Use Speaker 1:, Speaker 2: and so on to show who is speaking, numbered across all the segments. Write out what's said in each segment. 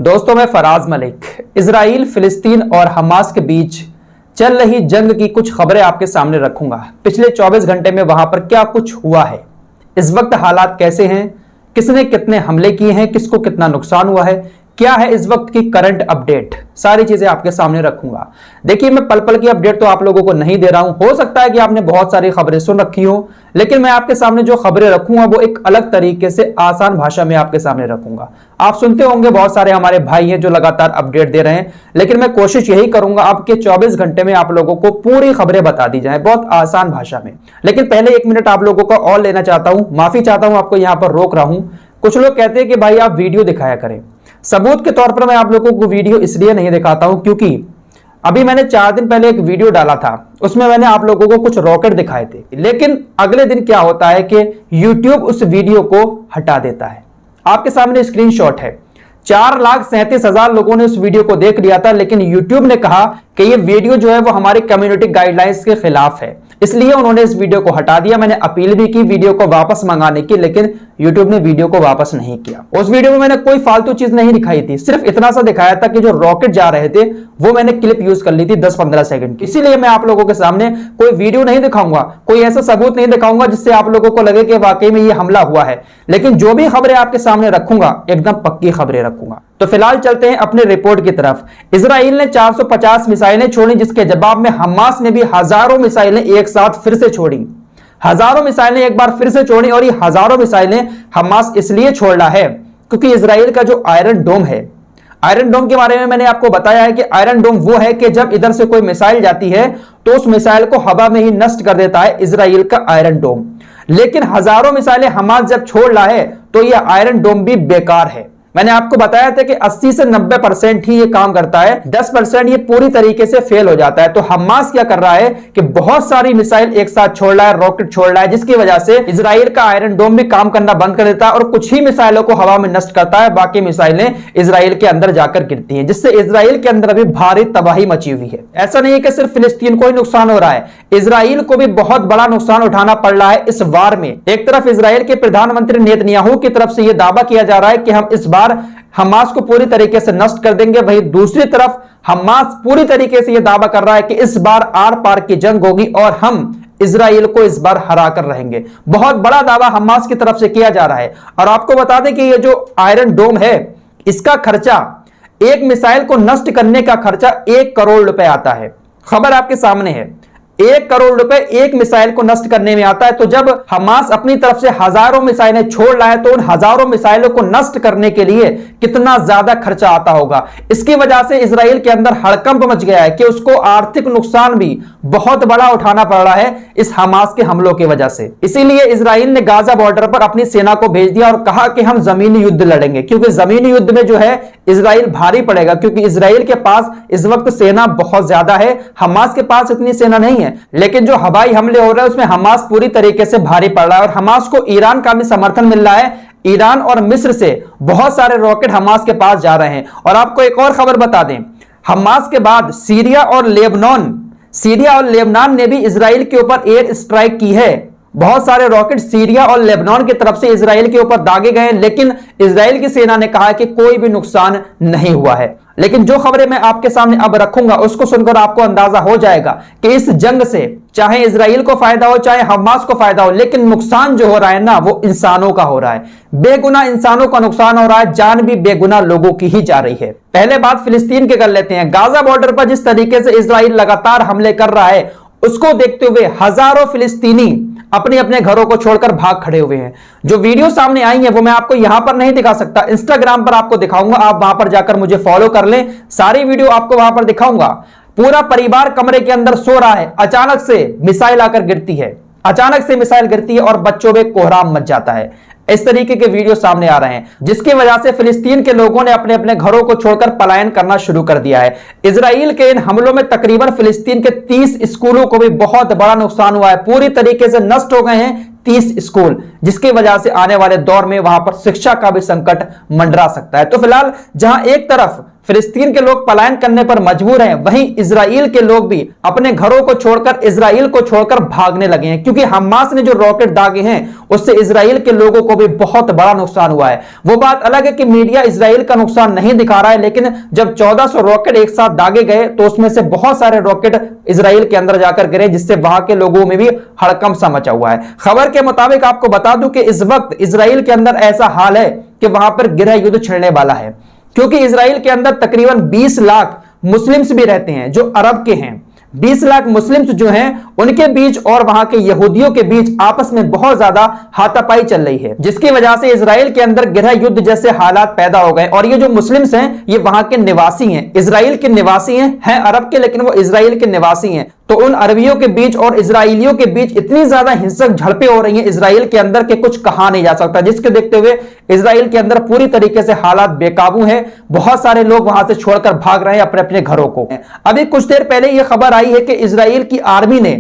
Speaker 1: दोस्तों, मैं फराज मलिक। इजराइल, फिलिस्तीन और हमास के बीच चल रही जंग की कुछ खबरें आपके सामने रखूंगा। पिछले 24 घंटे में वहां पर क्या कुछ हुआ है, इस वक्त हालात कैसे हैं, किसने कितने हमले किए हैं, किसको कितना नुकसान हुआ है, क्या है इस वक्त की करंट अपडेट, सारी चीजें आपके सामने रखूंगा। देखिए, मैं पल पल की अपडेट तो आप लोगों को नहीं दे रहा हूं। हो सकता है कि आपने बहुत सारी खबरें सुन रखी हो, लेकिन मैं आपके सामने जो खबरें रखूंगा वो एक अलग तरीके से आसान भाषा में आपके सामने रखूंगा। आप सुनते होंगे बहुत सारे हमारे भाई हैं जो लगातार अपडेट दे रहे हैं, लेकिन मैं कोशिश यही करूंगा आपके 24 घंटे में आप लोगों को पूरी खबरें बता दी जाए बहुत आसान भाषा में। लेकिन पहले 1 मिनट आप लोगों का और लेना चाहता हूं, माफी चाहता हूं, आपको यहां पर रोक रहा हूं। कुछ लोग कहते हैं कि भाई आप वीडियो दिखाया करें। सबूत के तौर पर मैं आप लोगों को वीडियो इसलिए नहीं दिखाता हूं क्योंकि अभी मैंने 4 दिन पहले एक वीडियो डाला था, उसमें मैंने आप लोगों को कुछ रॉकेट दिखाए थे, लेकिन अगले दिन क्या होता है कि YouTube उस वीडियो को हटा देता है। आपके सामने स्क्रीनशॉट है। 4,37,000 लोगों ने उस वीडियो को देख लिया था, लेकिन YouTube ने कहा कि ये वीडियो जो है वो हमारी कम्युनिटी गाइडलाइंस के खिलाफ है, इसलिए उन्होंने इस वीडियो को हटा दिया। मैंने अपील भी की वीडियो को वापस मंगाने की, लेकिन YouTube ने वीडियो को वापस नहीं किया। उस वीडियो में मैंने कोई फालतू चीज नहीं दिखाई थी, सिर्फ इतना सा दिखाया था कि जो रॉकेट जा रहे थे वो मैंने क्लिप यूज कर ली थी 10-15 सेकंड की। इसीलिए मैं आप लोगों के सामने कोई वीडियो नहीं दिखाऊंगा, कोई ऐसा सबूत नहीं दिखाऊंगा जिससे आप लोगों को लगे कि वाकई में ये हमला हुआ है। लेकिन जो भी खबरें आपके सामने रखूंगा एकदम पक्की खबरें रखूंगा। तो फिलहाल चलते हैं अपने रिपोर्ट की तरफ। इजराइल ने 450 मिसाइलें छोड़ी, जिसके जवाब में हमास ने भी हजारों मिसाइलें एक साथ फिर से छोड़ी। हजारों मिसाइलें एक बार फिर से छोड़ी, और ये हजारों मिसाइलें हमास इसलिए छोड़ रहा है क्योंकि इजराइल का जो आयरन डोम है, आयरन डोम के बारे में मैंने आपको बताया है कि आयरन डोम वो है कि जब इधर से कोई मिसाइल जाती है तो उस मिसाइल को हवा में ही नष्ट कर देता है इजराइल का आयरन डोम। लेकिन हजारों मिसाइलें हमास जब छोड़ रहा है तो यह आयरन डोम भी बेकार है। मैंने आपको बताया था कि 80 से 90% ही ये काम करता है, 10% ये पूरी तरीके से फेल हो जाता है। तो हमास क्या कर रहा है कि बहुत सारी मिसाइल एक साथ छोड़ रहा है, रॉकेट छोड़ रहा है, जिसकी वजह से इजराइल का आयरन डोम भी काम करना बंद कर देता है और कुछ ही मिसाइलों को हवा में नष्ट करता है, बाकी मिसाइलें इजराइल के अंदर जाकर गिरती हैं, जिससे इजराइल के अंदर अभी भारी तबाही मची हुई है। ऐसा नहीं है कि सिर्फ फिलिस्तीन को ही नुकसान हो रहा है, इजराइल को भी बहुत बड़ा नुकसान उठाना पड़ रहा है इस वार में। एक तरफ इजराइल के प्रधानमंत्री नेतन्याहू की तरफ से यह दावा किया जा रहा है कि हम इस बार हमास को पूरी तरीके से नष्ट कर देंगे, वहीं दूसरी तरफ हमास पूरी तरीके से यह दावा कर रहा है कि इस बार आर पार की जंग होगी और हम इजराइल को इस बार हरा कर रहेंगे। बहुत बड़ा दावा हमास की तरफ से किया जा रहा है। और आपको बता दें कि यह जो आयरन डोम है, इसका खर्चा, एक मिसाइल को नष्ट करने का खर्चा 1 करोड़ रुपए आता है। खबर आपके सामने है, 1 करोड़ रुपए एक मिसाइल को नष्ट करने में आता है। तो जब हमास अपनी तरफ से हजारों मिसाइलें छोड़ रहा है तो उन हजारों मिसाइलों को नष्ट करने के लिए कितना ज्यादा खर्चा आता होगा। इसकी वजह से इजराइल के अंदर हड़कंप मच गया है कि उसको आर्थिक नुकसान भी बहुत बड़ा उठाना पड़ रहा है इस हमास के हमलों की वजह से। इसीलिए इजराइल ने गाजा बॉर्डर पर अपनी सेना को भेज दिया और कहा कि हम जमीनी युद्ध लड़ेंगे, क्योंकि जमीनी युद्ध में जो है इजराइल भारी पड़ेगा, क्योंकि इजराइल के पास इस वक्त सेना बहुत ज्यादा है, हमास के पास इतनी सेना नहीं है। लेकिन जो हवाई हमले हो रहे हैं उसमें हमास पूरी तरीके से भारी पड़ रहा है और हमास को ईरान का भी समर्थन मिल रहा है। ईरान और मिस्र से बहुत सारे रॉकेट हमास के पास जा रहे हैं। और आपको एक और खबर बता दें, हमास के बाद सीरिया और लेबनान ने भी इजराइल के ऊपर एयर स्ट्राइक की है। बहुत सारे रॉकेट सीरिया और लेबनान की तरफ से इजराइल के ऊपर दागे गए, लेकिन इजराइल की सेना ने कहा कि कोई भी नुकसान नहीं हुआ है। लेकिन जो खबरें मैं आपके सामने अब रखूंगा उसको सुनकर आपको अंदाजा हो जाएगा कि इस जंग से चाहे इजराइल को फायदा हो चाहे हमास को फायदा हो, लेकिन नुकसान जो हो रहा है ना वो इंसानों का हो रहा है। बेगुनाह इंसानों का नुकसान हो रहा है, जान भी बेगुनाह लोगों की ही जा रही है। पहले बात फिलिस्तीन की कर लेते हैं। गाजा बॉर्डर पर जिस तरीके से इजराइल लगातार हमले कर रहा है उसको देखते हुए हजारों फिलिस्तीनी अपने अपने घरों को छोड़कर भाग खड़े हुए हैं। जो वीडियो सामने आई है वो मैं आपको यहां पर नहीं दिखा सकता, इंस्टाग्राम पर आपको दिखाऊंगा, आप वहां पर जाकर मुझे फॉलो कर लें, सारी वीडियो आपको वहां पर दिखाऊंगा। पूरा परिवार कमरे के अंदर सो रहा है, अचानक से मिसाइल आकर गिरती है, अचानक से मिसाइल गिरती है और बच्चों में कोहराम मच जाता है। इस तरीके के वीडियो सामने आ रहे हैं, जिसकी वजह से फिलिस्तीन के लोगों ने अपने अपने घरों को छोड़कर पलायन करना शुरू कर दिया है। इजराइल के इन हमलों में तकरीबन फिलिस्तीन के 30 स्कूलों को भी बहुत बड़ा नुकसान हुआ है, पूरी तरीके से नष्ट हो गए हैं 30 स्कूल। जिसकी वजह से आने वाले दौर में वहां पर शिक्षा का भी संकट मंडरा सकता है। तो फिलहाल जहां एक तरफ फिलिस्तीन के लोग पलायन करने पर मजबूर हैं, वहीं इजराइल के लोग भी अपने घरों को छोड़कर, इजराइल को छोड़कर भागने लगे हैं, क्योंकि हमास ने जो रॉकेट दागे हैं उससे इजराइल के लोगों को भी बहुत बड़ा नुकसान हुआ है। वो बात अलग है कि मीडिया इजराइल का नुकसान नहीं दिखा रहा है, लेकिन जब 1400 रॉकेट एक साथ दागे गए तो उसमें से बहुत सारे रॉकेट इजराइल के अंदर जाकर गिरे, जिससे वहां के लोगों में भी हड़कंप सा मचा हुआ है। खबर के मुताबिक आपको बता दूं कि इस वक्त इजराइल के अंदर ऐसा हाल है कि वहां पर गृह युद्ध छिड़ने वाला है, क्योंकि इजराइल के अंदर तकरीबन 20 लाख मुस्लिम्स भी रहते हैं जो अरब के हैं। 20 लाख मुस्लिम्स जो हैं उनके बीच और वहां के यहूदियों के बीच आपस में बहुत ज्यादा हाथापाई चल रही है, जिसकी वजह से इजराइल के अंदर गृह युद्ध जैसे हालात पैदा हो गए। और ये जो मुस्लिम्स हैं ये वहां के निवासी हैं, इजराइल के निवासी हैं अरब के, लेकिन वो इजराइल के निवासी हैं। तो उन अरबियों के बीच और इजराइलियों के बीच इतनी ज्यादा हिंसक झड़पें हो रही हैं इजराइल के अंदर के कुछ कहा नहीं जा सकता, जिसके देखते हुए इजराइल के अंदर पूरी तरीके से हालात बेकाबू हैं। बहुत सारे लोग वहां से छोड़कर भाग रहे हैं अपने अपने घरों को। अभी कुछ देर पहले यह खबर आई है कि इजराइल की आर्मी ने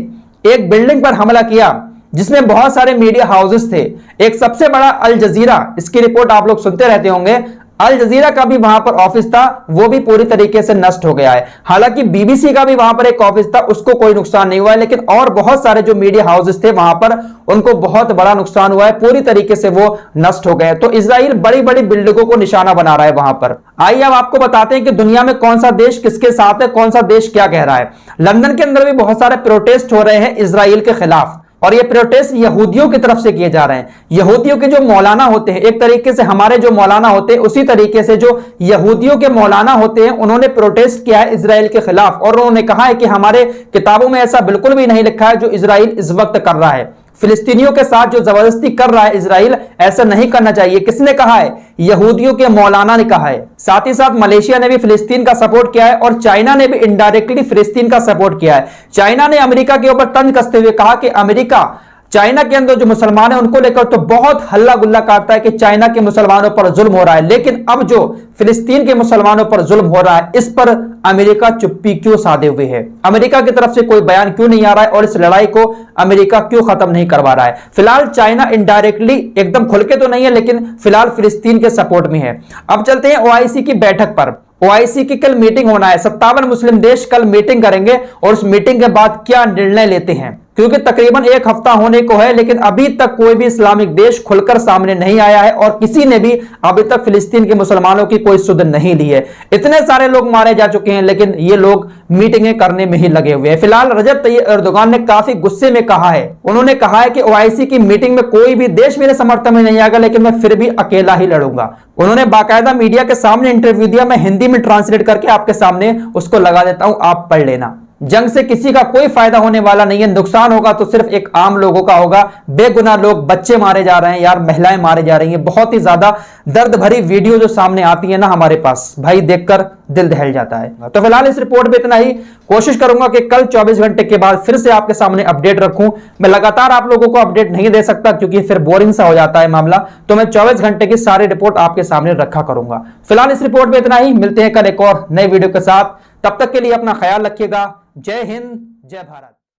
Speaker 1: एक बिल्डिंग पर हमला किया जिसमें बहुत सारे मीडिया हाउसेस थे। एक सबसे बड़ा अल जजीरा, इसकी रिपोर्ट आप लोग सुनते रहते होंगे, अल जजीरा का भी वहां पर ऑफिस था, वो भी पूरी तरीके से नष्ट हो गया है। हालांकि बीबीसी का भी वहां पर एक ऑफिस था, उसको कोई नुकसान नहीं हुआ है, लेकिन और बहुत सारे जो मीडिया हाउसेस थे वहां पर उनको बहुत बड़ा नुकसान हुआ है, पूरी तरीके से वो नष्ट हो गए। तो इजराइल बड़ी बड़ी बिल्डिंगों को निशाना बना रहा है वहां पर। आइए अब आपको बताते हैं कि दुनिया में कौन सा देश किसके साथ है, कौन सा देश क्या कह रहा है। लंदन के अंदर भी बहुत सारे प्रोटेस्ट हो रहे हैं इजराइल के खिलाफ, और ये प्रोटेस्ट यहूदियों की तरफ से किए जा रहे हैं। यहूदियों के जो मौलाना होते हैं, एक तरीके से हमारे जो मौलाना होते हैं उसी तरीके से जो यहूदियों के मौलाना होते हैं, उन्होंने प्रोटेस्ट किया है इजराइल के खिलाफ, और उन्होंने कहा है कि हमारे किताबों में ऐसा बिल्कुल भी नहीं लिखा है जो इजराइल इस वक्त कर रहा है। फिलिस्तीनियों के साथ जो जबरदस्ती कर रहा है इजराइल, ऐसा नहीं करना चाहिए। किसने कहा है? यहूदियों के मौलाना ने कहा है। साथ ही साथ मलेशिया ने भी फिलिस्तीन का सपोर्ट किया है, और चाइना ने भी इनडायरेक्टली फिलिस्तीन का सपोर्ट किया है। चाइना ने अमेरिका के ऊपर तंज कसते हुए कहा कि अमेरिका चाइना के अंदर जो मुसलमान है उनको लेकर तो बहुत हल्ला गुल्ला काटता है कि चाइना के मुसलमानों पर जुल्म हो रहा है, लेकिन अब जो फिलिस्तीन के मुसलमानों पर जुल्म हो रहा है इस पर अमेरिका चुप्पी क्यों साधे हुए है? अमेरिका की तरफ से कोई बयान क्यों नहीं आ रहा है, और इस लड़ाई को अमेरिका क्यों खत्म नहीं करवा रहा है? फिलहाल चाइना इनडायरेक्टली, एकदम खुल के तो नहीं है, लेकिन फिलहाल फिलिस्तीन के सपोर्ट में है। अब चलते हैं ओआईसी की बैठक पर। ओआईसी की कल मीटिंग होना है, 57 मुस्लिम देश कल मीटिंग करेंगे, और उस मीटिंग के बाद क्या निर्णय लेते हैं, क्योंकि तकरीबन एक हफ्ता होने को है, लेकिन अभी तक कोई भी इस्लामिक देश खुलकर सामने नहीं आया है, और किसी ने भी अभी तक फिलिस्तीन के मुसलमानों की कोई सुध नहीं ली है। इतने सारे लोग मारे जा चुके हैं, लेकिन ये लोग मीटिंगें करने में ही लगे हुए हैं। फिलहाल रजब तैयब एर्दोगान ने काफी गुस्से में कहा है, उन्होंने कहा है कि ओआईसी की मीटिंग में कोई भी देश मेरे समर्थन में नहीं आएगा, लेकिन मैं फिर भी अकेला ही लड़ूंगा। उन्होंने बाकायदा मीडिया के सामने इंटरव्यू दिया, मैं हिंदी में ट्रांसलेट करके आपके सामने उसको लगा देता हूं, आप पढ़ लेना। जंग से किसी का कोई फायदा होने वाला नहीं है, नुकसान होगा तो सिर्फ एक आम लोगों का होगा। बेगुनाह लोग, बच्चे मारे जा रहे हैं यार, महिलाएं मारे जा रही हैं। बहुत ही ज्यादा दर्द भरी वीडियो जो सामने आती है ना हमारे पास, भाई देखकर दिल दहल जाता है। तो फिलहाल इस रिपोर्ट में इतना ही। कोशिश करूंगा कि कल 24 घंटे के बाद फिर से आपके सामने अपडेट रखूं। मैं लगातार आप लोगों को अपडेट नहीं दे सकता क्योंकि फिर बोरिंग सा हो जाता है मामला, तो मैं 24 घंटे की सारी रिपोर्ट आपके सामने रखा करूंगा। फिलहाल इस रिपोर्ट में इतना ही, मिलते हैं कल एक और नए वीडियो के साथ। तब तक के लिए अपना ख्याल रखिएगा। जय हिंद, जय भारत।